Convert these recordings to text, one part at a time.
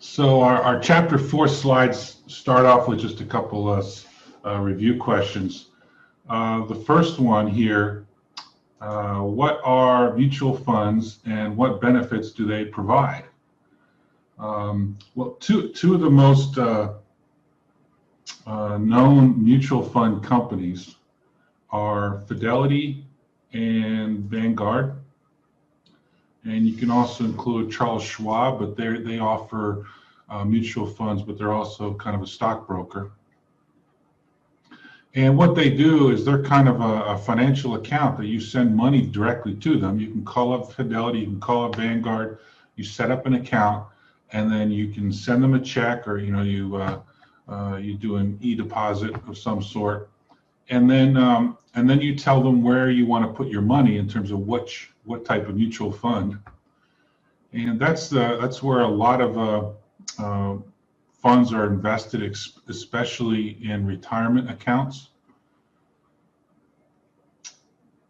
So our Chapter 4 slides start off with just a couple of review questions. The first one here, what are mutual funds and what benefits do they provide? Well, two of the most known mutual fund companies are Fidelity and Vanguard. And you can also include Charles Schwab, but they offer mutual funds, but they're also kind of a stockbroker. And what they do is they're kind of a financial account that you send money directly to them. You can call up Fidelity, you can call up Vanguard, you set up an account, and then you can send them a check, or you do an e-deposit of some sort, and then you tell them where you want to put your money in terms of what type of mutual fund. And that's where a lot of funds are invested, especially in retirement accounts.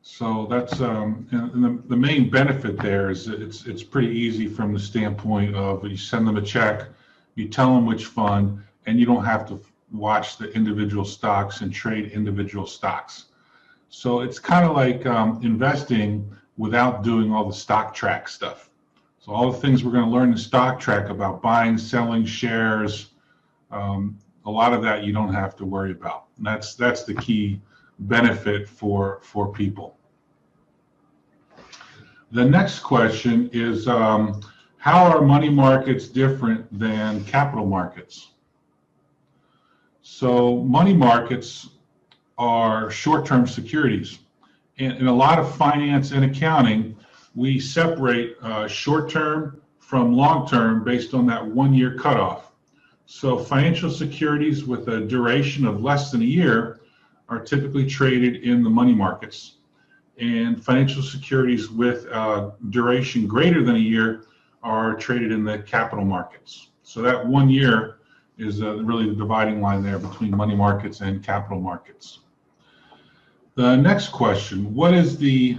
So that's and the main benefit there is that it's pretty easy from the standpoint of you send them a check, you tell them which fund, and you don't have to watch the individual stocks and trade individual stocks. So it's kind of like investing without doing all the stock track stuff. So all the things we're going to learn in stock track about buying, selling shares, a lot of that you don't have to worry about. And that's the key benefit for people. The next question is, how are money markets different than capital markets? So money markets are short-term securities. In a lot of finance and accounting, we separate short-term from long-term based on that one-year cutoff. So financial securities with a duration of less than a year are typically traded in the money markets. And financial securities with duration greater than a year are traded in the capital markets. So that 1 year is really the dividing line there between money markets and capital markets. The next question, what is the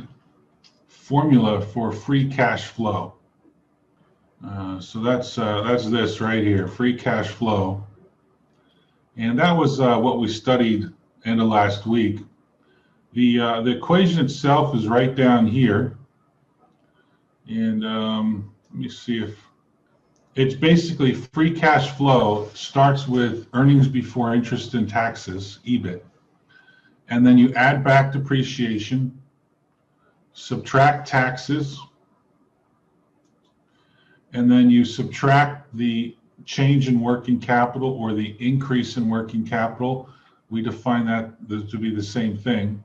formula for free cash flow? So that's this right here, free cash flow. And that was what we studied end of last week. The equation itself is right down here. And let me see if it's basically free cash flow starts with earnings before interest and taxes, EBIT. And then you add back depreciation, subtract taxes, and then you subtract the change in working capital or the increase in working capital. We define that to be the same thing.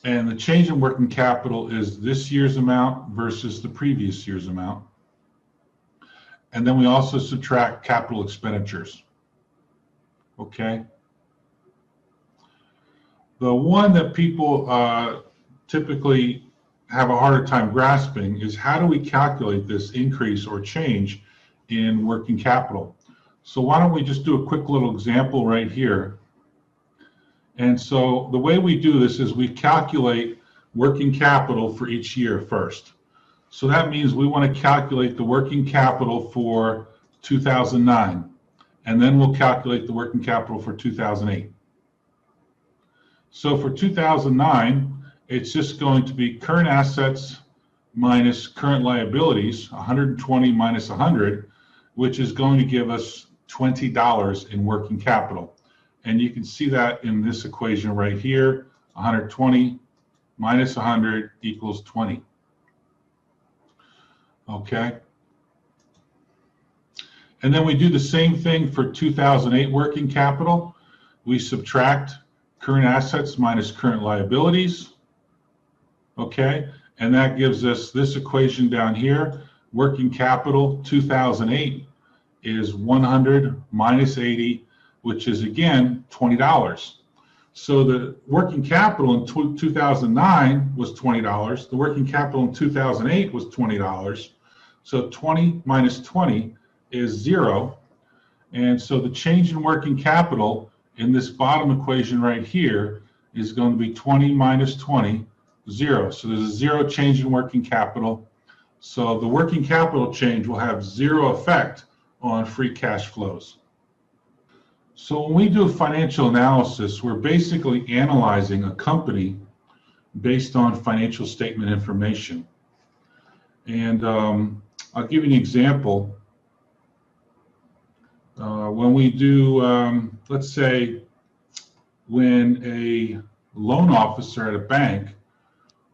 And the change in working capital is this year's amount versus the previous year's amount. And then we also subtract capital expenditures. Okay. The one that people typically have a harder time grasping is, how do we calculate this increase or change in working capital? So why don't we just do a quick little example right here. And so the way we do this is we calculate working capital for each year first. So that means we want to calculate the working capital for 2009, and then we'll calculate the working capital for 2008. So for 2009, it's just going to be current assets minus current liabilities, 120 minus 100, which is going to give us $20 in working capital. And you can see that in this equation right here, 120 minus 100 equals 20. Okay. And then we do the same thing for 2008 working capital. We subtract current assets minus current liabilities. Okay. And that gives us this equation down here. Working capital 2008 is 100 minus 80, which is again $20. So the working capital in 2009 was $20. The working capital in 2008 was $20. So 20 minus 20 is 0. And so the change in working capital in this bottom equation right here is going to be 20 minus 20, 0. So there's a 0 change in working capital. So the working capital change will have zero effect on free cash flows. So when we do financial analysis, we're basically analyzing a company based on financial statement information. And I'll give you an example. When we do, let's say, when a loan officer at a bank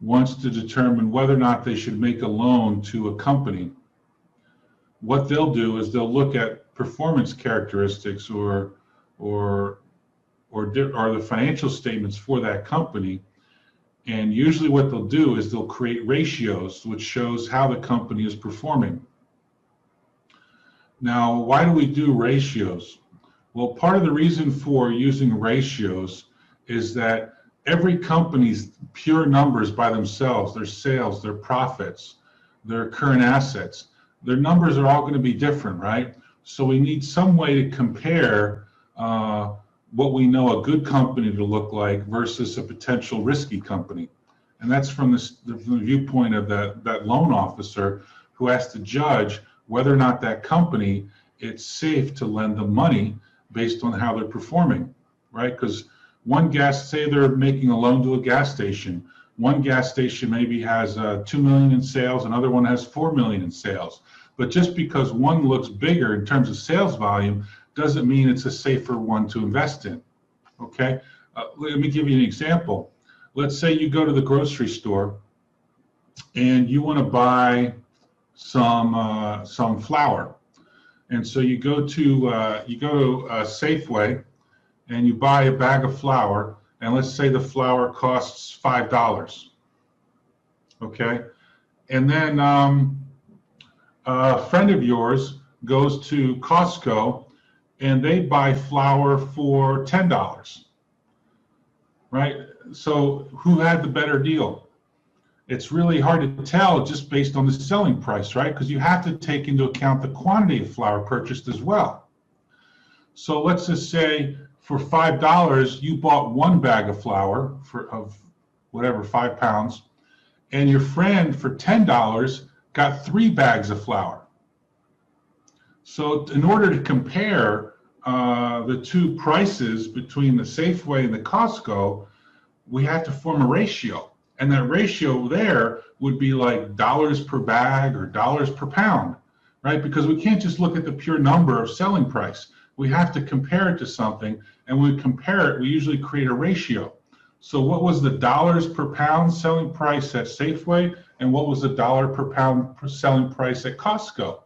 wants to determine whether or not they should make a loan to a company, what they'll do is they'll look at performance characteristics or the financial statements for that company. And usually what they'll do is they'll create ratios which shows how the company is performing. Now, why do we do ratios? Well, part of the reason for using ratios is that every company's pure numbers by themselves, their sales, their profits, their current assets, their numbers are all going to be different, right? So we need some way to compare what we know a good company to look like versus a potential risky company. And that's from the viewpoint of that loan officer who has to judge whether or not that company, it's safe to lend them money based on how they're performing, right? Because say they're making a loan to a gas station. One gas station maybe has 2 million in sales, another one has 4 million in sales. But just because one looks bigger in terms of sales volume doesn't mean it's a safer one to invest in, okay? Let me give you an example. Let's say you go to the grocery store and you want to buy some flour. And so you go to Safeway and you buy a bag of flour, and let's say the flour costs $5, okay? And then a friend of yours goes to Costco and they buy flour for $10, right? So who had the better deal? It's really hard to tell just based on the selling price, right? Because you have to take into account the quantity of flour purchased as well. So let's just say for $5, you bought one bag of flour of whatever, 5 pounds, and your friend for $10 got 3 bags of flour. So in order to compare the two prices between the Safeway and the Costco, we have to form a ratio. And that ratio there would be like dollars per bag or dollars per pound, right? Because we can't just look at the pure number of selling price. We have to compare it to something, and when we compare it, we usually create a ratio. So what was the dollars per pound selling price at Safeway, and what was the dollar per pound selling price at Costco?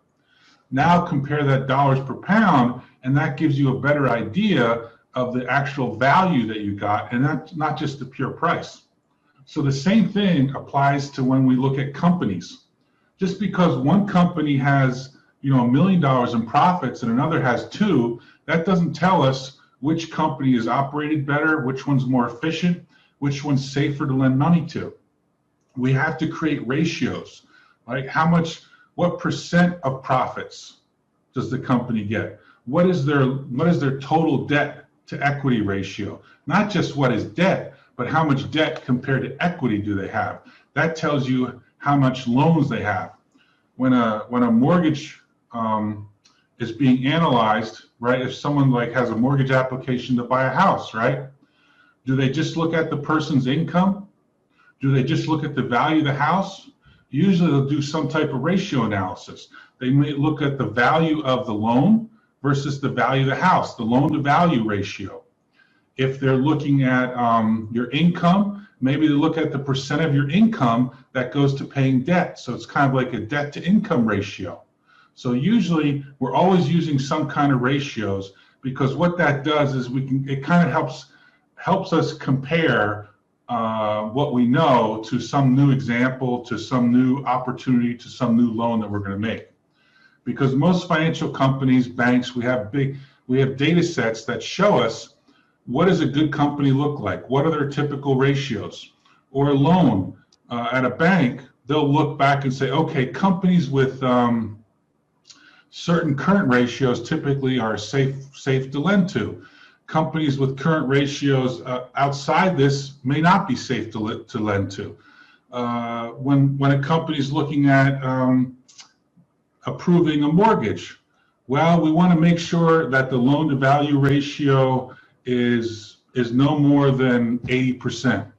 Now compare that dollars per pound, and that gives you a better idea of the actual value that you got, and that's not just the pure price. So the same thing applies to when we look at companies. Just because one company has, $1 million in profits and another has 2, that doesn't tell us which company is operated better, which one's more efficient, which one's safer to lend money to. We have to create ratios, like what percent of profits does the company get? What is their total debt to equity ratio? Not just what is debt, but how much debt compared to equity do they have? That tells you how much loans they have. When a mortgage is being analyzed, right? If someone has a mortgage application to buy a house, right? Do they just look at the person's income? Do they just look at the value of the house? Usually they'll do some type of ratio analysis. They may look at the value of the loan versus the value of the house, the loan to value ratio. If they're looking at your income, maybe they look at the percent of your income that goes to paying debt. So it's kind of like a debt to income ratio. So usually we're always using some kind of ratios, because what that does is it kind of helps us compare what we know to some new example, to some new opportunity, to some new loan that we're going to make. Because most financial companies, banks, we have data sets that show us what does a good company look like? What are their typical ratios? Or a loan at a bank, they'll look back and say, okay, companies with certain current ratios typically are safe to lend to. Companies with current ratios outside this may not be safe to lend to. when a company's looking at approving a mortgage. Well, we want to make sure that the loan to value ratio is no more than 80%.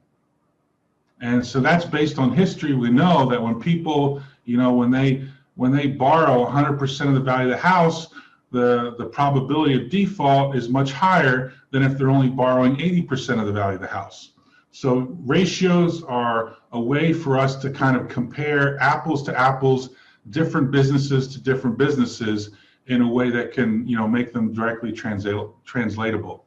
And so that's based on history. We know that when people, when they borrow 100% of the value of the house, the probability of default is much higher than if they're only borrowing 80% of the value of the house. So ratios are a way for us to kind of compare apples to apples, different businesses to different businesses in a way that can, make them directly translatable.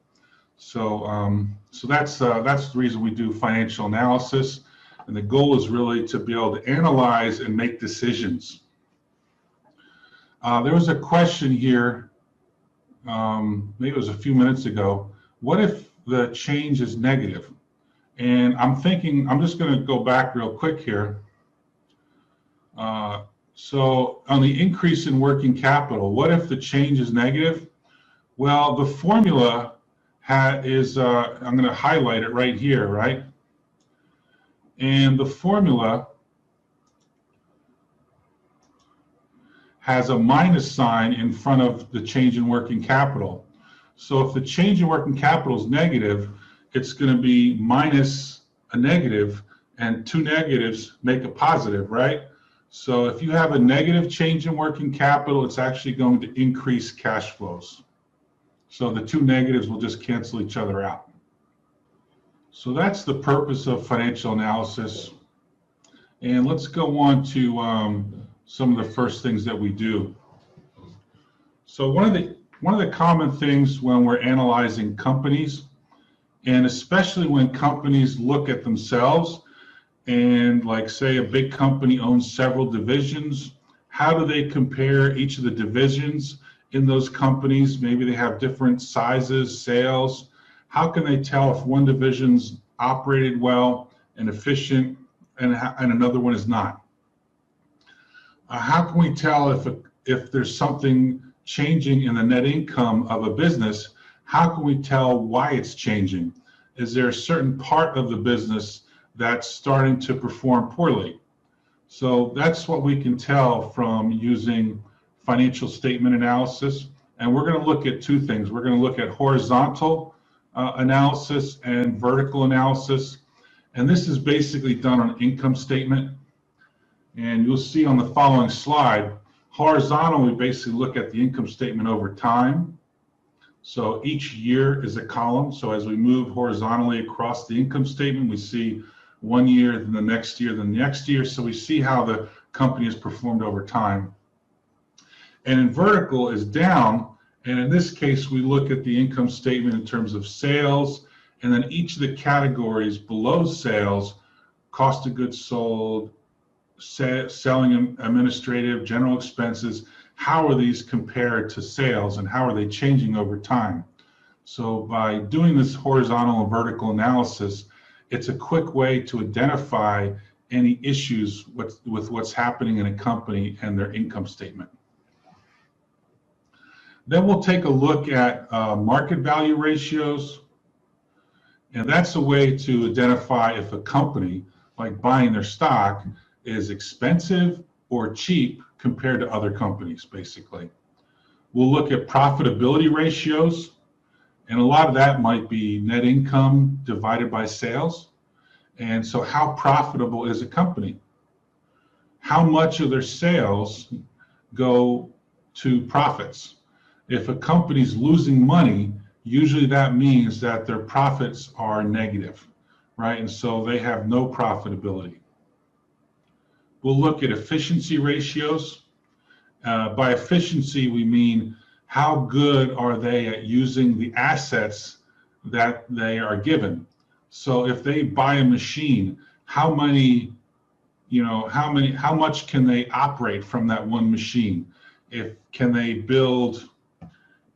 So that's the reason we do financial analysis, and the goal is really to be able to analyze and make decisions. There was a question here, maybe it was a few minutes ago. What if the change is negative? And I'm just going to go back real quick here. So on the increase in working capital, what if the change is negative? Well, the formula is, I'm going to highlight it right here, right? And the formula has a minus sign in front of the change in working capital. So if the change in working capital is negative, it's going to be minus a negative, and two negatives make a positive, right? So if you have a negative change in working capital, it's actually going to increase cash flows. So the two negatives will just cancel each other out. So that's the purpose of financial analysis. And let's go on to some of the first things that we do. So one of the common things when we're analyzing companies, and especially when companies look at themselves, and like say a big company owns several divisions, how do they compare each of the divisions in those companies? Maybe they have different sizes, sales. How can they tell if one division's operated well and efficient and another one is not? How can we tell if there's something changing in the net income of a business? How can we tell why it's changing? Is there a certain part of the business that's starting to perform poorly? So that's what we can tell from using financial statement analysis. And we're going to look at two things. We're going to look at horizontal analysis and vertical analysis. And this is basically done on an income statement. And you'll see on the following slide, horizontal, we basically look at the income statement over time. So each year is a column. So as we move horizontally across the income statement, we see 1 year, then the next year, then the next year. So we see how the company has performed over time. And in vertical is down. And in this case, we look at the income statement in terms of sales, and then each of the categories below sales, cost of goods sold, selling, administrative, general expenses, how are these compared to sales and how are they changing over time? So by doing this horizontal and vertical analysis, it's a quick way to identify any issues with what's happening in a company and their income statement. Then we'll take a look at market value ratios. And that's a way to identify if a company, like buying their stock, is expensive or cheap compared to other companies, basically. We'll look at profitability ratios, and a lot of that might be net income divided by sales. And so how profitable is a company? How much of their sales go to profits? If a company's losing money, usually that means that their profits are negative, right? And so they have no profitability. We'll look at efficiency ratios. By efficiency, we mean how good are they at using the assets that they are given. So if they buy a machine, how much can they operate from that one machine? Can they build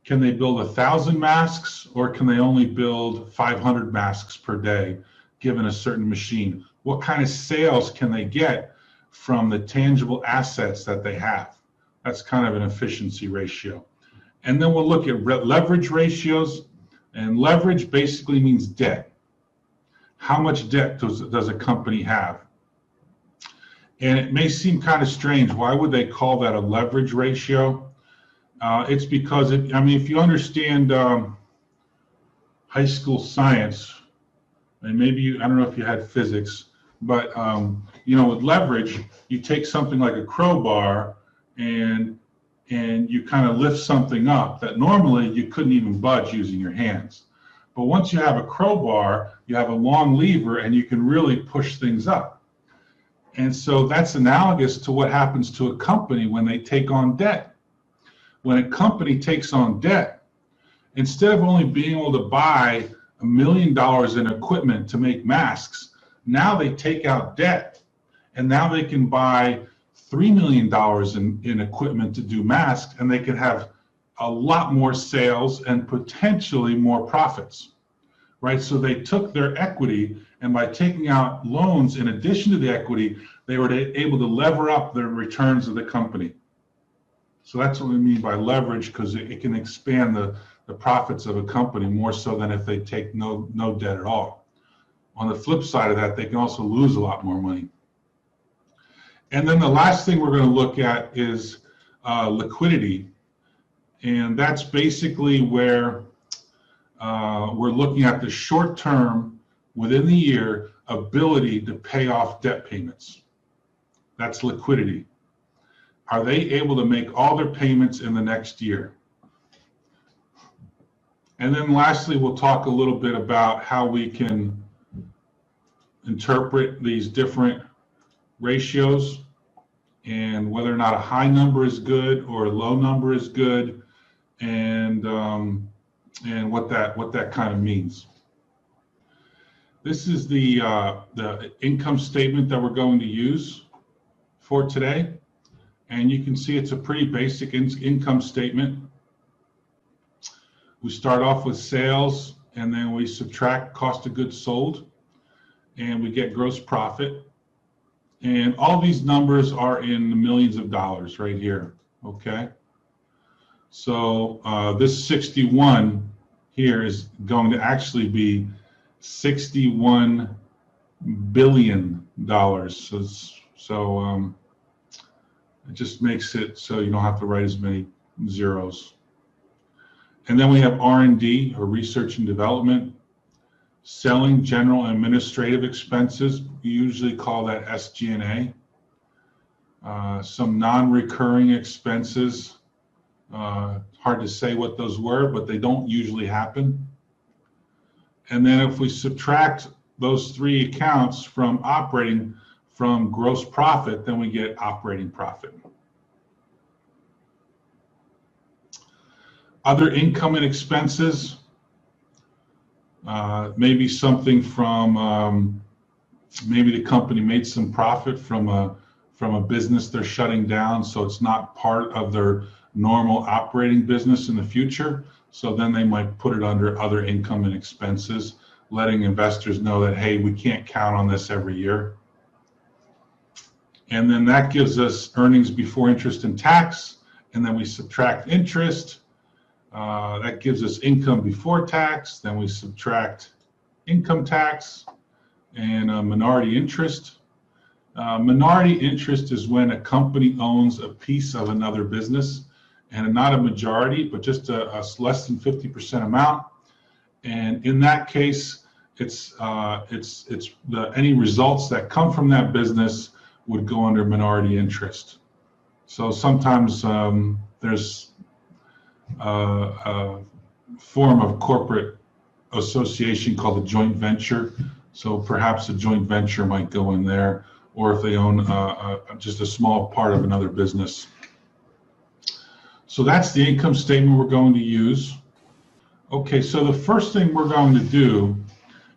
1,000 masks, or can they only build 500 masks per day given a certain machine? What kind of sales can they get from the tangible assets that they have? That's kind of an efficiency ratio. And then we'll look at leverage ratios, and leverage basically means debt. How much debt does a company have? And it may seem kind of strange. Why would they call that a leverage ratio? It's because, I mean, if you understand high school science, and maybe you, I don't know if you had physics, but you know, with leverage, you take something like a crowbar and you kind of lift something up that normally you couldn't even budge using your hands. But once you have a crowbar, you have a long lever and you can really push things up. And so that's analogous to what happens to a company when they take on debt. When a company takes on debt, instead of only being able to buy $1 million in equipment to make masks, now they take out debt, and now they can buy $3 million in equipment to do masks, and they can have a lot more sales and potentially more profits, right? So they took their equity, and by taking out loans in addition to the equity, they were able to lever up the returns of the company. So that's what we mean by leverage, because it can expand the profits of a company more so than if they take no debt at all. On the flip side of that, they can also lose a lot more money. And then the last thing we're going to look at is liquidity. And that's basically where we're looking at the short term, within the year, ability to pay off debt payments. That's liquidity. Are they able to make all their payments in the next year? And then lastly, we'll talk a little bit about how we can interpret these different ratios and whether or not a high number is good or a low number is good, and what that kind of means. This is the income statement that we're going to use for today, and you can see it's a pretty basic income statement. We start off with sales, and then we subtract cost of goods sold, and we get gross profit. And all these numbers are in the millions of dollars right here, okay? So this 61 here is going to actually be $61 billion. So it just makes it so you don't have to write as many zeros. And then we have R&D, or research and development, selling, general, and administrative expenses. We usually call that SG&A. Some non-recurring expenses. Hard to say what those were, but they don't usually happen. And then if we subtract those three accounts from gross profit, then we get operating profit. Other income and expenses, maybe something from, maybe the company made some profit from a business they're shutting down, so it's not part of their normal operating business in the future. So then they might put it under other income and expenses, letting investors know that, hey, we can't count on this every year. And then that gives us earnings before interest and tax, and then we subtract interest. That gives us income before tax. Then we subtract income tax and minority interest. Minority interest is when a company owns a piece of another business, and not a majority, but just a less than 50% amount. And in that case, it's any results that come from that business would go under minority interest. So sometimes there's a form of corporate association called a joint venture. So perhaps a joint venture might go in there, or if they own just a small part of another business. So that's the income statement we're going to use. Okay, so the first thing we're going to do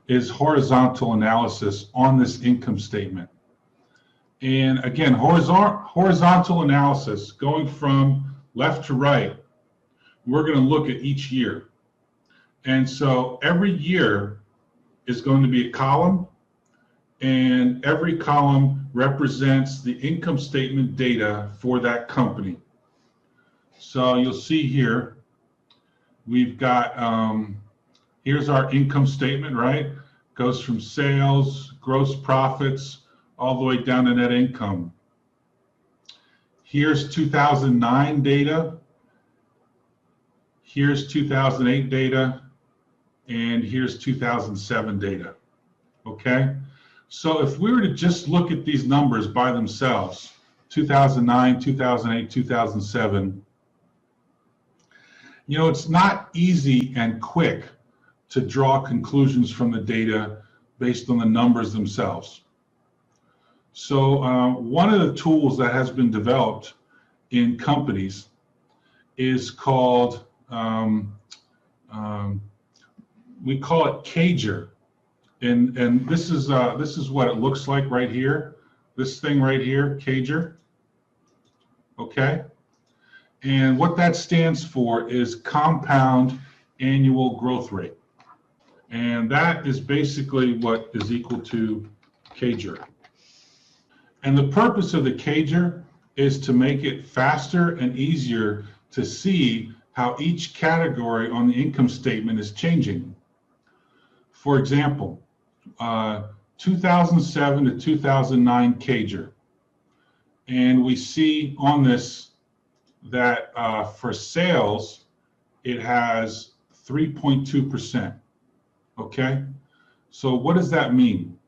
is horizontal analysis on this income statement. And again, horizontal analysis, going from left to right, we're going to look at each year. And so every year is going to be a column, and every column represents the income statement data for that company. So you'll see here, we've got, here's our income statement, right? Goes from sales, gross profits, all the way down to net income. Here's 2009 data. Here's 2008 data. And here's 2007 data. Okay? So if we were to just look at these numbers by themselves, 2009, 2008, 2007, you know, it's not easy and quick to draw conclusions from the data based on the numbers themselves. So one of the tools that has been developed in companies is called, we call it Cager. And this is what it looks like right here. This thing right here, Cager. Okay? And what that stands for is compound annual growth rate. And that is basically what is equal to Cager. And the purpose of the Cager is to make it faster and easier to see how each category on the income statement is changing. For example, 2007 to 2009 Cager. And we see on this that for sales, it has 3.2%. Okay? So what does that mean?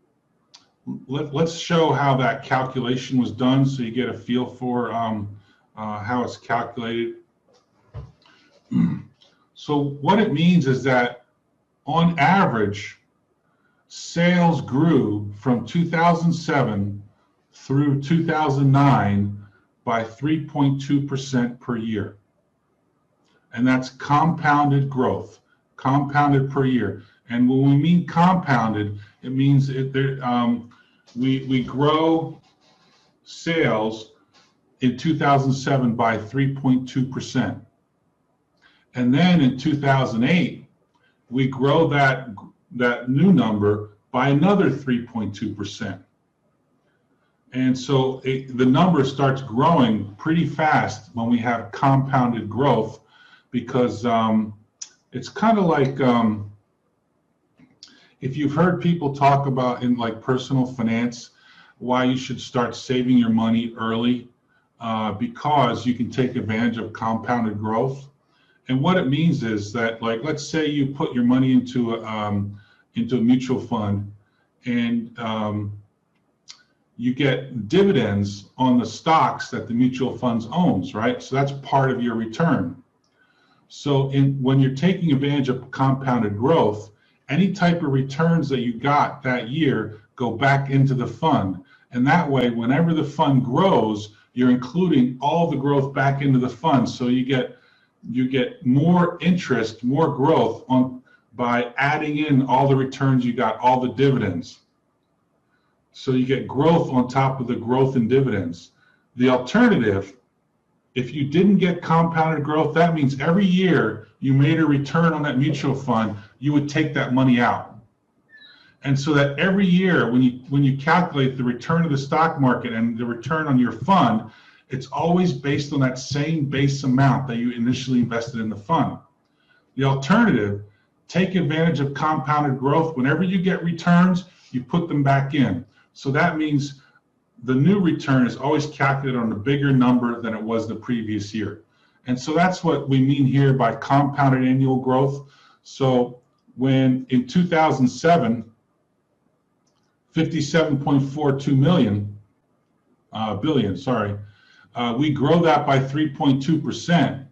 Let's show how that calculation was done so you get a feel for how it's calculated. So what it means is that on average, sales grew from 2007 through 2009 by 3.2% per year. And that's compounded growth, compounded per year. And when we mean compounded, it means we grow sales in 2007 by 3.2%. And then in 2008, we grow that new number by another 3.2%. And so the number starts growing pretty fast when we have compounded growth, because it's kind of like if you've heard people talk about in like personal finance, why you should start saving your money early, because you can take advantage of compounded growth. And what it means is that, like, let's say you put your money into a mutual fund, and you get dividends on the stocks that the mutual funds owns, right? So that's part of your return. So when you're taking advantage of compounded growth, any type of returns that you got that year go back into the fund. And that way, whenever the fund grows, you're including all the growth back into the fund. So you get more interest, more growth by adding in all the returns you got, all the dividends. So you get growth on top of the growth in dividends. The alternative, if you didn't get compounded growth, that means every year you made a return on that mutual fund, you would take that money out. And so that every year when you calculate the return of the stock market and the return on your fund, it's always based on that same base amount that you initially invested in the fund. The alternative, take advantage of compounded growth. Whenever you get returns, you put them back in. So that means the new return is always calculated on a bigger number than it was the previous year. And so that's what we mean here by compounded annual growth. So when in 2007, 57.42 billion, sorry, we grow that by 3.2%.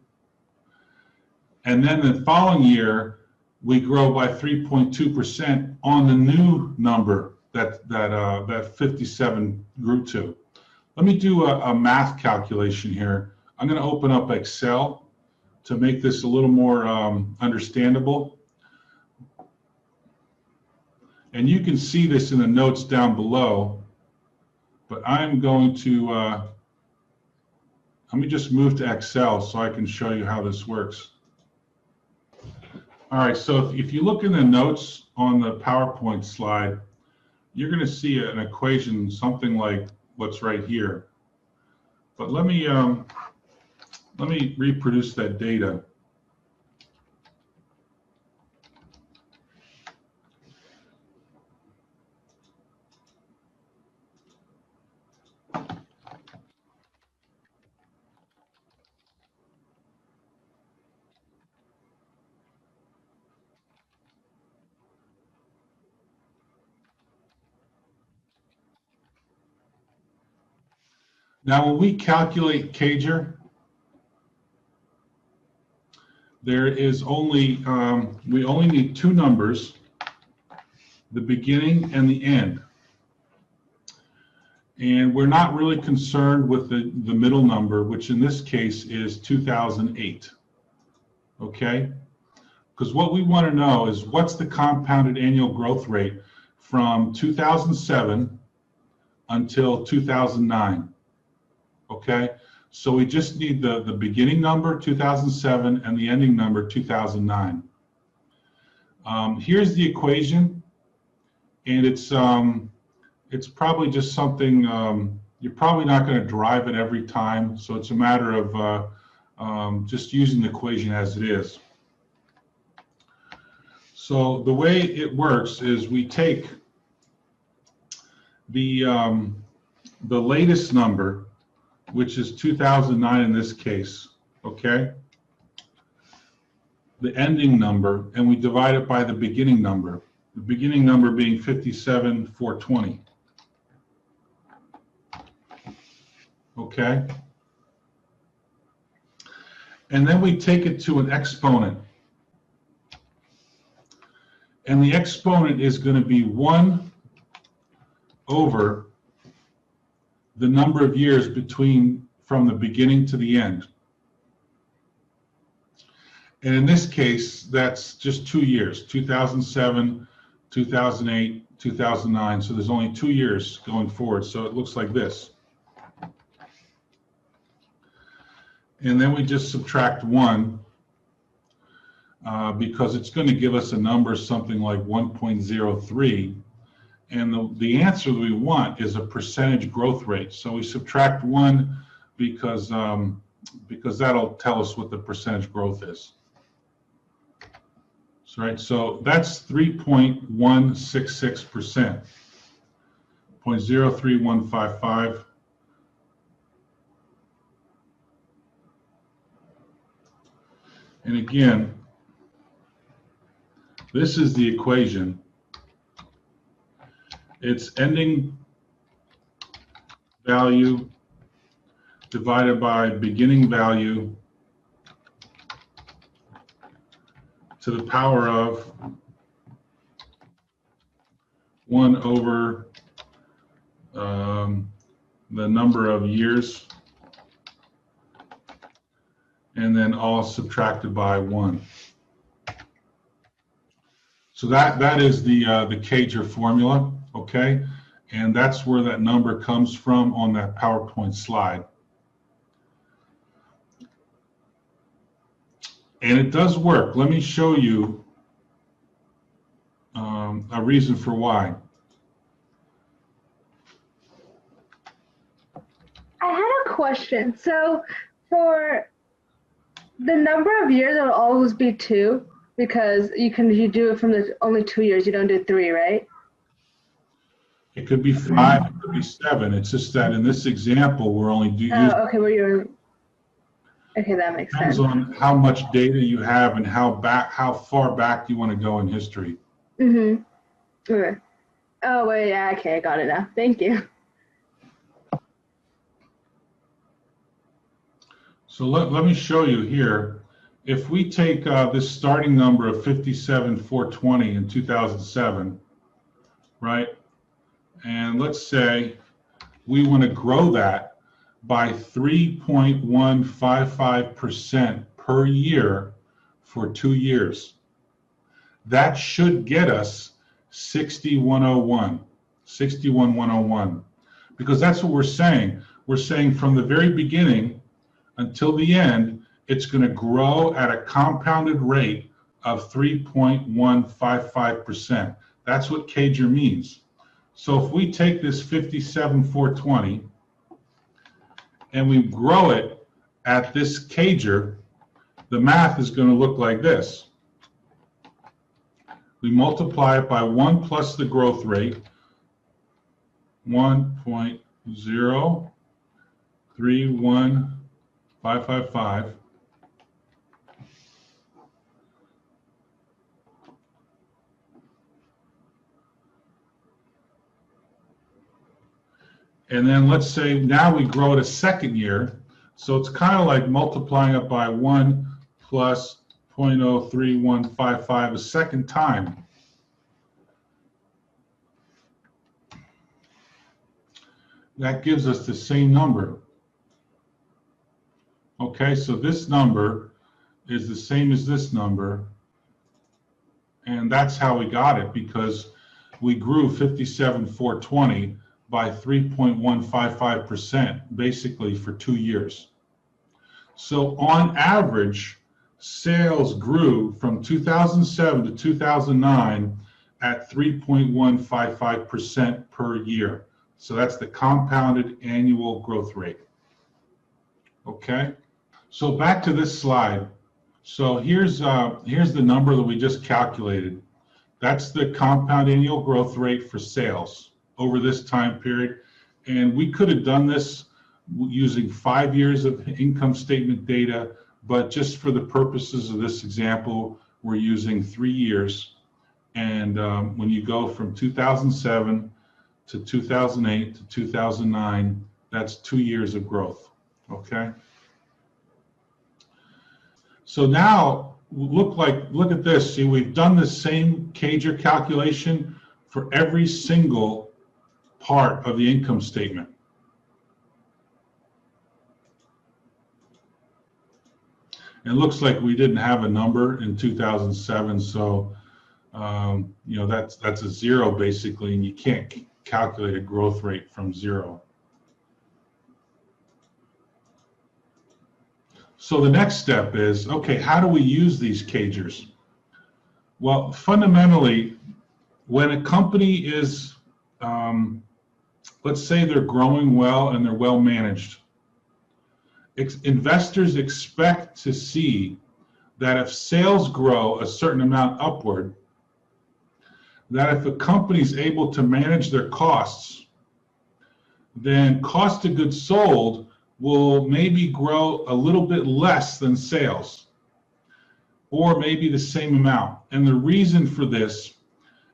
And then the following year, we grow by 3.2% on the new number that 57 grew to. Let me do a math calculation here. I'm going to open up Excel to make this a little more understandable. And you can see this in the notes down below, but I'm going to, let me just move to Excel so I can show you how this works. All right, so if you look in the notes on the PowerPoint slide, you're going to see an equation, something like what's right here. But let me reproduce that data. Now, when we calculate CAGR, there is only, we only need two numbers, the beginning and the end. And we're not really concerned with the middle number, which in this case is 2008, okay? Because what we want to know is what's the compounded annual growth rate from 2007 until 2009, okay? So we just need the beginning number, 2007, and the ending number, 2009. Here's the equation, and it's probably just something, you're probably not going to derive it every time, so it's a matter of just using the equation as it is. So the way it works is we take the latest number, which is 2009 in this case, okay? The ending number, and we divide it by the beginning number. The beginning number being 57,420. Okay? And then we take it to an exponent. And the exponent is going to be 1 over the number of years from the beginning to the end. And in this case, that's just 2 years, 2007, 2008, 2009. So there's only 2 years going forward. So it looks like this. And then we just subtract 1 because it's going to give us a number something like 1.03. And the answer that we want is a percentage growth rate. So we subtract 1 because that'll tell us what the percentage growth is. So, right, so that's 3.166%, 0.03155. And again, this is the equation. It's ending value divided by beginning value to the power of 1 over the number of years, and then all subtracted by 1. So that is the CAGR formula, okay? And that's where that number comes from on that PowerPoint slide. And it does work. Let me show you a reason for why. I had a question. So for the number of years, it'll always be 2 because you do it from the only 2 years. You don't do 3, right? It could be 5, it could be 7. It's just that in this example, we're only using. Oh, okay. Okay, that makes sense. Depends on how much data you have and how far back you want to go in history. Mm-hmm. Okay. Oh, wait, yeah, okay, I got it now. Thank you. So let me show you here. If we take this starting number of 57,420 in 2007, right? And let's say we want to grow that by 3.155% per year for 2 years. That should get us 61,101, because that's what we're saying. We're saying from the very beginning until the end, it's going to grow at a compounded rate of 3.155%. That's what CAGR means. So if we take this 57,420 and we grow it at this CAGR, the math is going to look like this. We multiply it by 1 plus the growth rate, 1.031555, And then let's say now we grow it a second year. So it's kind of like multiplying it by 1 plus 0.03155 a second time. That gives us the same number. Okay, so this number is the same as this number. And that's how we got it, because we grew 57,420 by 3.155%, basically for 2 years. So on average, sales grew from 2007 to 2009 at 3.155% per year. So that's the compounded annual growth rate. Okay, so back to this slide. So here's the number that we just calculated. That's the compound annual growth rate for sales over this time period. And we could have done this using 5 years of income statement data, but just for the purposes of this example, we're using 3 years. And when you go from 2007 to 2008 to 2009, that's 2 years of growth, okay? So now look at this. See, we've done the same CAGR calculation for every single part of the income statement. It looks like we didn't have a number in 2007, so you know, that's a zero basically, and you can't calculate a growth rate from zero. So the next step is, okay, how do we use these CAGRs? Well, fundamentally, when a company is, let's say they're growing well and they're well managed, investors expect to see that if sales grow a certain amount upward, that if a company is able to manage their costs, then cost of goods sold will maybe grow a little bit less than sales, or maybe the same amount. And the reason for this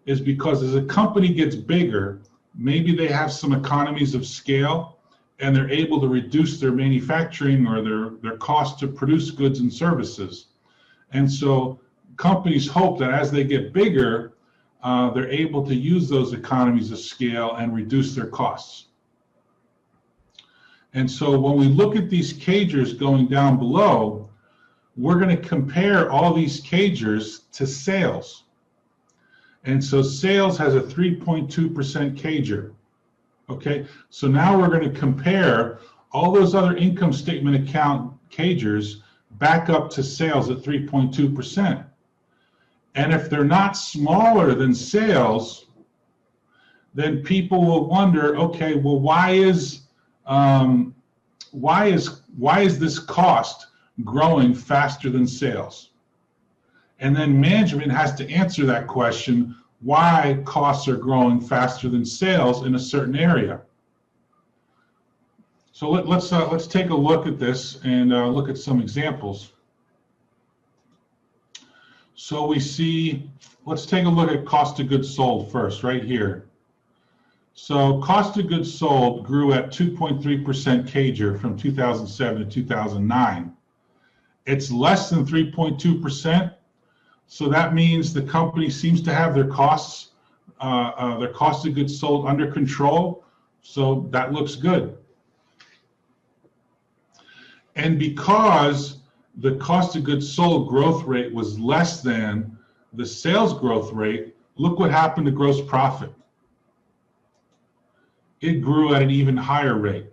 is because as a company gets bigger, maybe they have some economies of scale and they're able to reduce their manufacturing or their cost to produce goods and services. And so companies hope that as they get bigger, they're able to use those economies of scale and reduce their costs. And so when we look at these CAGRs going down below, we're going to compare all these CAGRs to sales. And so sales has a 3.2% CAGR. Okay, so now we're going to compare all those other income statement account CAGRs back up to sales at 3.2%. And if they're not smaller than sales, then people will wonder, okay, well, why is this cost growing faster than sales? And then management has to answer that question, why costs are growing faster than sales in a certain area. So let's take a look at this and look at some examples. So we see, let's take a look at cost of goods sold first, right here. So cost of goods sold grew at 2.3% CAGR from 2007 to 2009. It's less than 3.2%, so that means the company seems to have their cost of goods sold under control, so that looks good. And because the cost of goods sold growth rate was less than the sales growth rate, look what happened to gross profit. It grew at an even higher rate.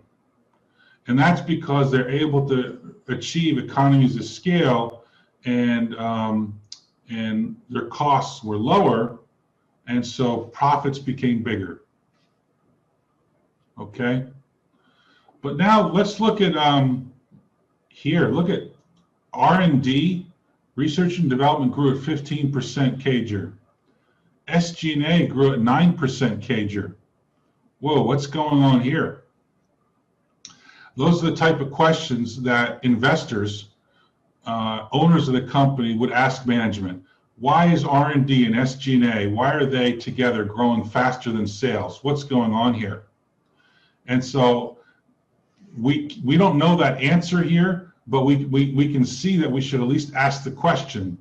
And that's because they're able to achieve economies of scale, and their costs were lower, and so profits became bigger. Okay? But now let's look at here, look at R&D, research and development grew at 15% CAGR. SG&A grew at 9% CAGR. Whoa, what's going on here? Those are the type of questions that investors, owners of the company would ask management. Why is R&D and SG&A, why are they together growing faster than sales? What's going on here? And so we don't know that answer here, but we can see that we should at least ask the question,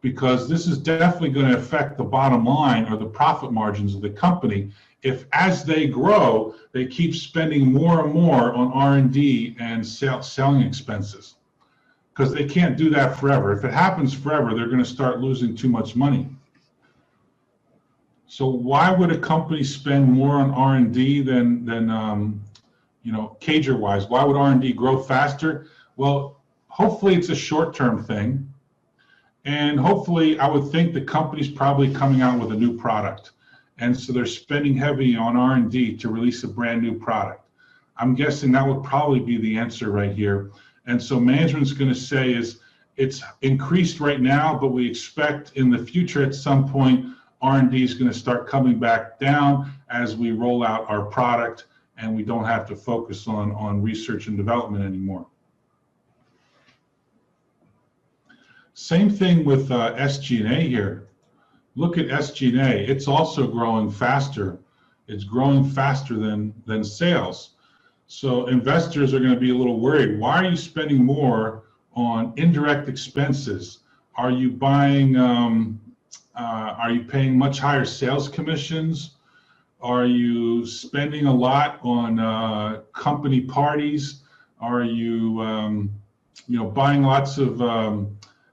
because this is definitely going to affect the bottom line or the profit margins of the company if, as they grow, they keep spending more and more on R&D and selling expenses, because they can't do that forever. If it happens forever, they're going to start losing too much money. So why would a company spend more on R&D than you know, CAGR-wise? Why would R&D grow faster? Well, hopefully it's a short-term thing. And hopefully, I would think the company's probably coming out with a new product. And so they're spending heavy on R&D to release a brand new product. I'm guessing that would probably be the answer right here. And so management's going to say is it's increased right now, but we expect in the future at some point, R&D is going to start coming back down as we roll out our product and we don't have to focus on research and development anymore. Same thing with SG&A here. Look at SG&A. It's also growing faster. It's growing faster than sales. So investors are going to be a little worried. Why are you spending more on indirect expenses? Are you buying? Are you paying much higher sales commissions? Are you spending a lot on company parties? Are you, you know, buying lots of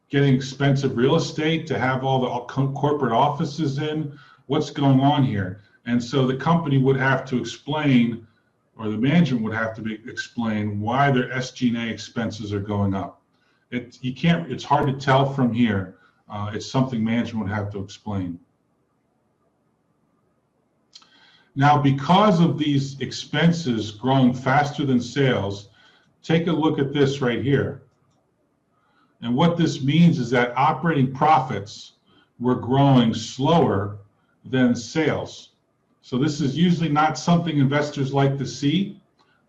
getting expensive real estate to have all the corporate offices in? What's going on here? And so the company would have to explain, or the management would have to explain why their SG&A expenses are going up. It's hard to tell from here. It's something management would have to explain. Now, because of these expenses growing faster than sales, take a look at this right here. And what this means is that operating profits were growing slower than sales. So this is usually not something investors like to see.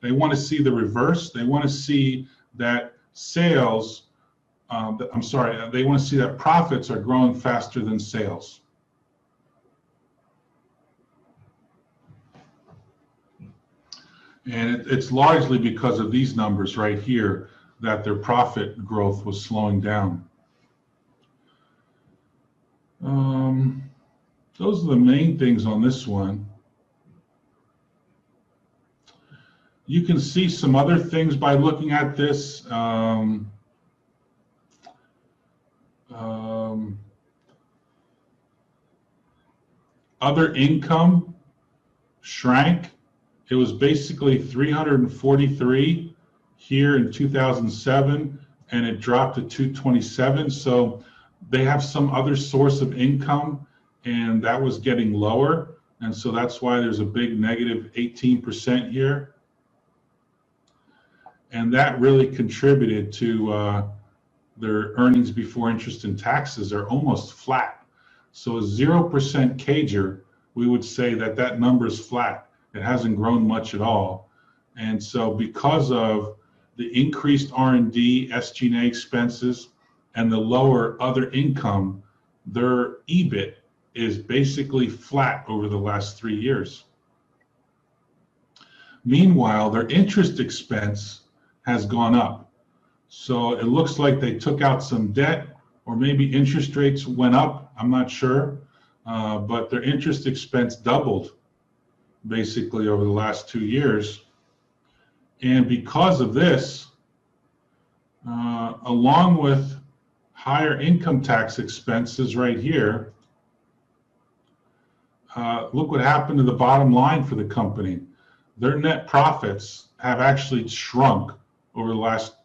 They want to see the reverse. They want to see that sales, they want to see that profits are growing faster than sales. And it's largely because of these numbers right here that their profit growth was slowing down. Those are the main things on this one. You can see some other things by looking at this. Other income shrank. It was basically 343 here in 2007, and it dropped to 227. So they have some other source of income, and that was getting lower. And so that's why there's a big negative 18% here. And that really contributed to their earnings before interest and taxes are almost flat. So a 0% CAGR, we would say that that number is flat. It hasn't grown much at all. And so because of the increased R&D, SG&A expenses, and the lower other income, their EBIT is basically flat over the last 3 years. Meanwhile, their interest expense has gone up. So it looks like they took out some debt, or maybe interest rates went up, I'm not sure, but their interest expense doubled basically over the last 2 years. And because of this, along with higher income tax expenses right here, look what happened to the bottom line for the company. Their net profits have actually shrunk over the last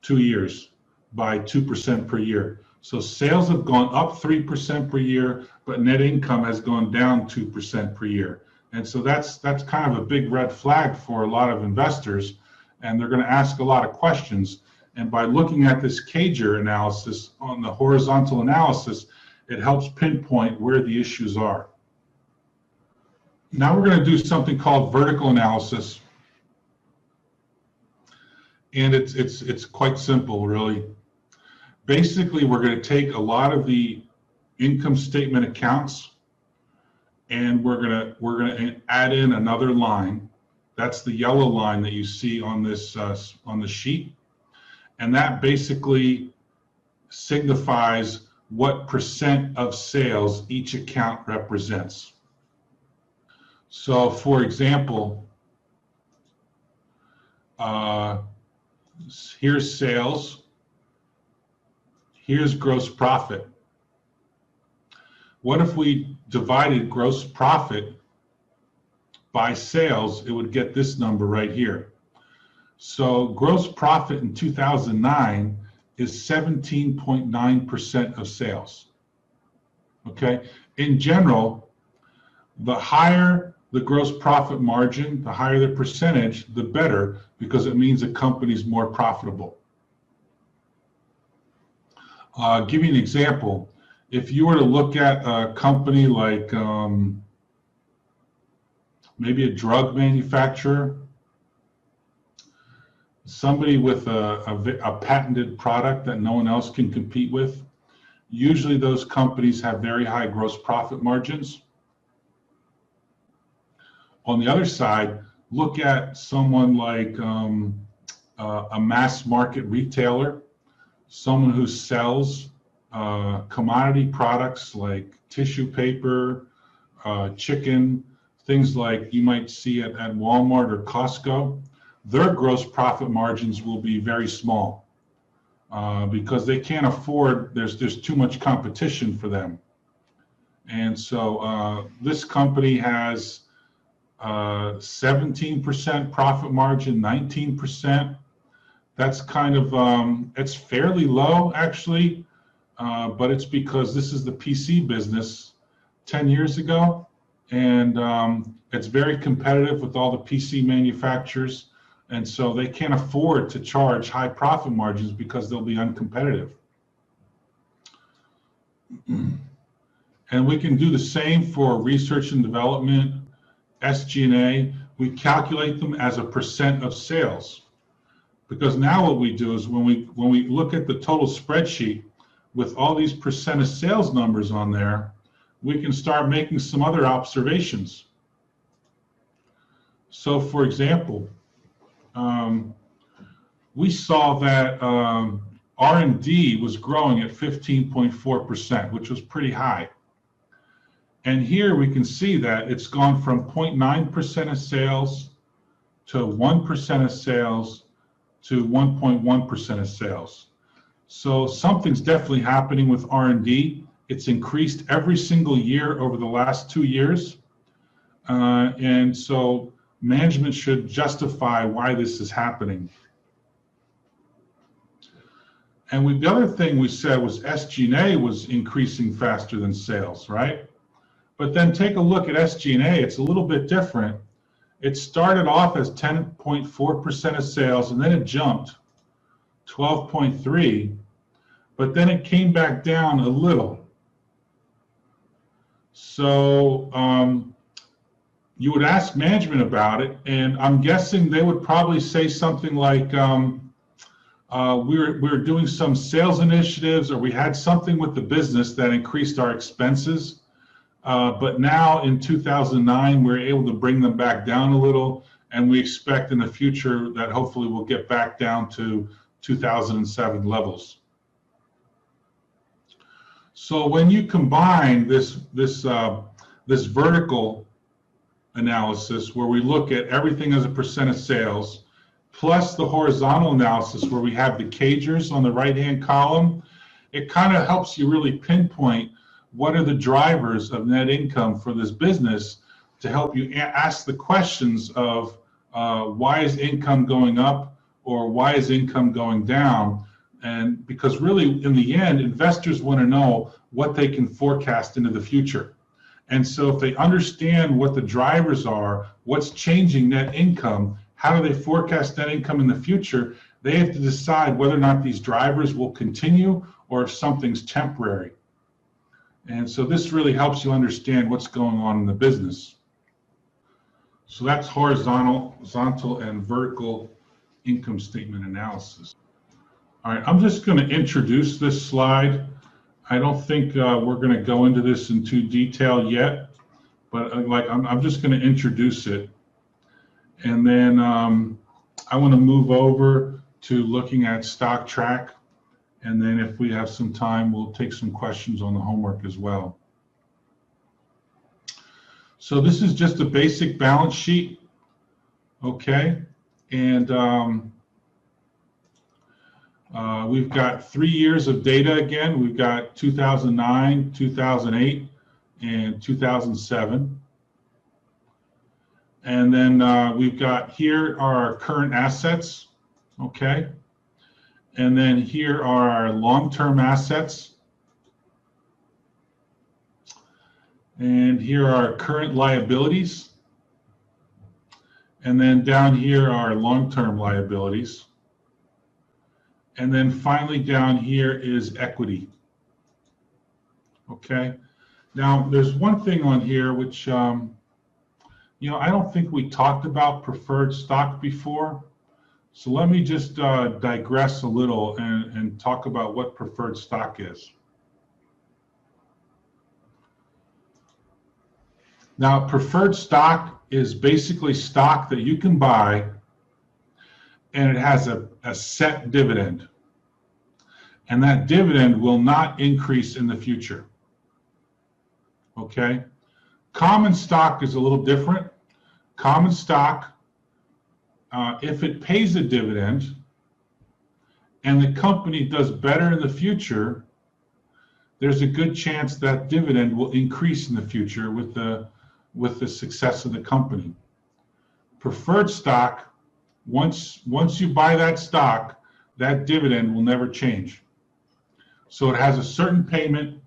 2 years by 2% per year. So sales have gone up 3% per year, but net income has gone down 2% per year. And so that's kind of a big red flag for a lot of investors, and they're going to ask a lot of questions. And by looking at this CAGR analysis on the horizontal analysis, it helps pinpoint where the issues are. Now we're going to do something called vertical analysis. And it's quite simple, really. Basically, we're going to take a lot of the income statement accounts, and we're going to add in another line, That's the yellow line that you see on this on the sheet, and that basically signifies what percent of sales each account represents. So, for example, here's sales, here's gross profit. What if we divided gross profit by sales? It would get this number right here. So gross profit in 2009 is 17.9% of sales. Okay, in general, the higher the gross profit margin, the higher the percentage, the better, because it means a company's more profitable. Give you an example. If you were to look at a company like maybe a drug manufacturer, somebody with a patented product that no one else can compete with, usually those companies have very high gross profit margins. On the other side, look at someone like a mass market retailer, someone who sells commodity products like tissue paper, chicken, things like you might see at Walmart or Costco. Their gross profit margins will be very small because they can't afford, there's too much competition for them. And so this company has 17% profit margin, 19%. That's kind of, it's fairly low actually, but it's because this is the PC business 10 years ago, and it's very competitive with all the PC manufacturers, and so they can't afford to charge high profit margins because they'll be uncompetitive. And we can do the same for research and development, SG&A. We calculate them as a percent of sales. Because now what we do is when we look at the total spreadsheet with all these percent of sales numbers on there, we can start making some other observations. So for example, we saw that R&D was growing at 15.4%, which was pretty high. And here we can see that it's gone from 0.9% of sales to 1% of sales to 1.1% of sales. So something's definitely happening with R&D. It's increased every single year over the last 2 years. And so management should justify why this is happening. And the other thing we said was SG&A was increasing faster than sales, right? But then take a look at SG&A. It's a little bit different. It started off as 10.4% of sales, and then it jumped 12.3%, but then it came back down a little. So you would ask management about it, and I'm guessing they would probably say something like, we're doing some sales initiatives, or we had something with the business that increased our expenses. But now in 2009, we're able to bring them back down a little, and we expect in the future that hopefully we'll get back down to 2007 levels. So when you combine this vertical analysis, where we look at everything as a percent of sales, plus the horizontal analysis where we have the cagers on the right-hand column, it kind of helps you really pinpoint what are the drivers of net income for this business to help you ask the questions of why is income going up or why is income going down? And because really in the end, investors want to know what they can forecast into the future. And so if they understand what the drivers are, what's changing net income, how do they forecast net income in the future, they have to decide whether or not these drivers will continue or if something's temporary. And so this really helps you understand what's going on in the business. So that's horizontal and vertical income statement analysis. All right, I'm just going to introduce this slide. I don't think we're going to go into this in too detail yet, but I'm just going to introduce it. And then I want to move over to looking at stock track. And then if we have some time, we'll take some questions on the homework as well. So this is just a basic balance sheet, okay? And we've got 3 years of data again. We've got 2009, 2008, and 2007. And then we've got here are our current assets, okay? And then here are our long-term assets. And here are our current liabilities. And then down here are long-term liabilities. And then finally down here is equity. Okay. Now there's one thing on here which, you know, I don't think we talked about preferred stock before. So let me just digress a little and talk about what preferred stock is. Now, preferred stock is basically stock that you can buy and it has a set dividend. And that dividend will not increase in the future. Okay? Common stock is a little different. Common stock, if it pays a dividend and the company does better in the future, there's a good chance that dividend will increase in the future with the success of the company. Preferred stock, once you buy that stock, that dividend will never change. So it has a certain payment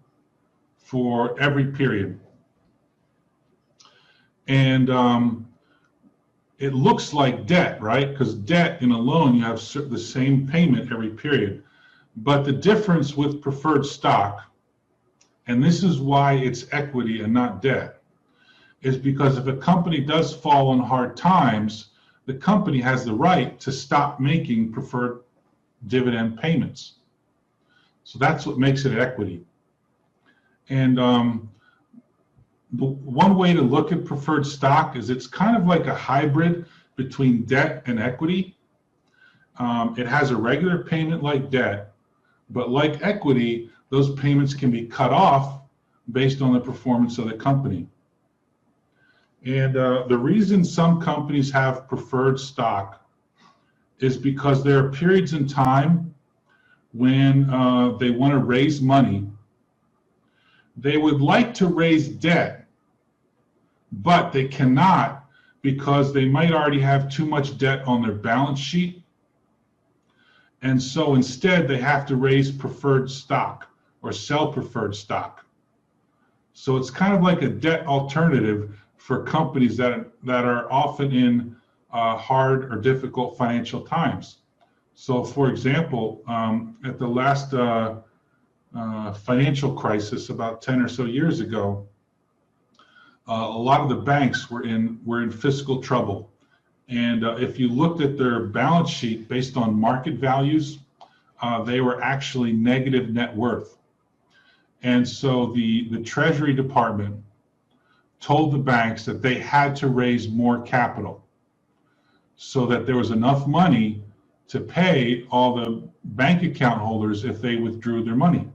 for every period. And it looks like debt, right? Because debt in a loan, you have the same payment every period. But the difference with preferred stock, and this is why it's equity and not debt, is because if a company does fall on hard times, the company has the right to stop making preferred dividend payments. So that's what makes it equity. And one way to look at preferred stock is it's kind of like a hybrid between debt and equity. It has a regular payment like debt, but like equity, those payments can be cut off based on the performance of the company. And the reason some companies have preferred stock is because there are periods in time when they want to raise money. They would like to raise debt, but they cannot because they might already have too much debt on their balance sheet. And so instead they have to raise preferred stock or sell preferred stock. So it's kind of like a debt alternative for companies that are often in hard or difficult financial times. So for example, at the last financial crisis about 10 or so years ago, a lot of the banks were in fiscal trouble. And if you looked at their balance sheet based on market values, they were actually negative net worth. And so the Treasury Department told the banks that they had to raise more capital so that there was enough money to pay all the bank account holders if they withdrew their money.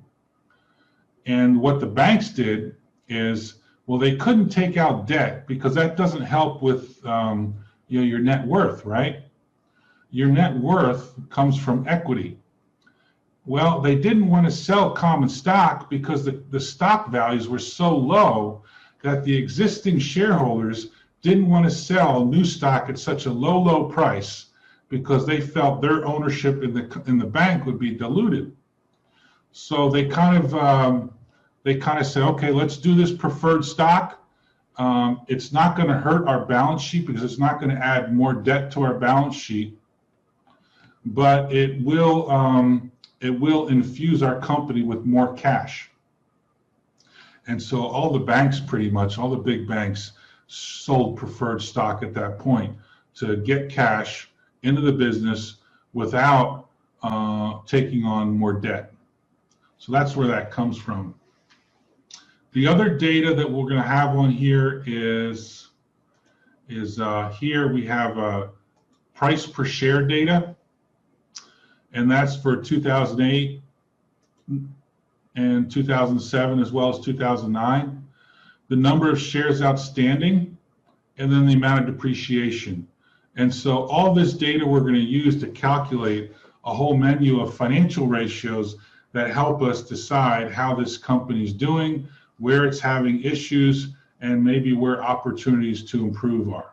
And what the banks did is, well, they couldn't take out debt because that doesn't help with your net worth, right? Your net worth comes from equity. Well, they didn't want to sell common stock because the stock values were so low that the existing shareholders didn't want to sell new stock at such a low price because they felt their ownership in the bank would be diluted. So they kind of said, okay, let's do this preferred stock. It's not going to hurt our balance sheet because it's not going to add more debt to our balance sheet, but it will infuse our company with more cash. And so all the banks, pretty much all the big banks, sold preferred stock at that point to get cash into the business without taking on more debt. So that's where that comes from. The other data that we're going to have on here is is here we have price per share data, and that's for 2008 and 2007 as well as 2009. The number of shares outstanding, and then the amount of depreciation. And so all this data we're going to use to calculate a whole menu of financial ratios that help us decide how this company is doing, where it's having issues, and maybe where opportunities to improve are.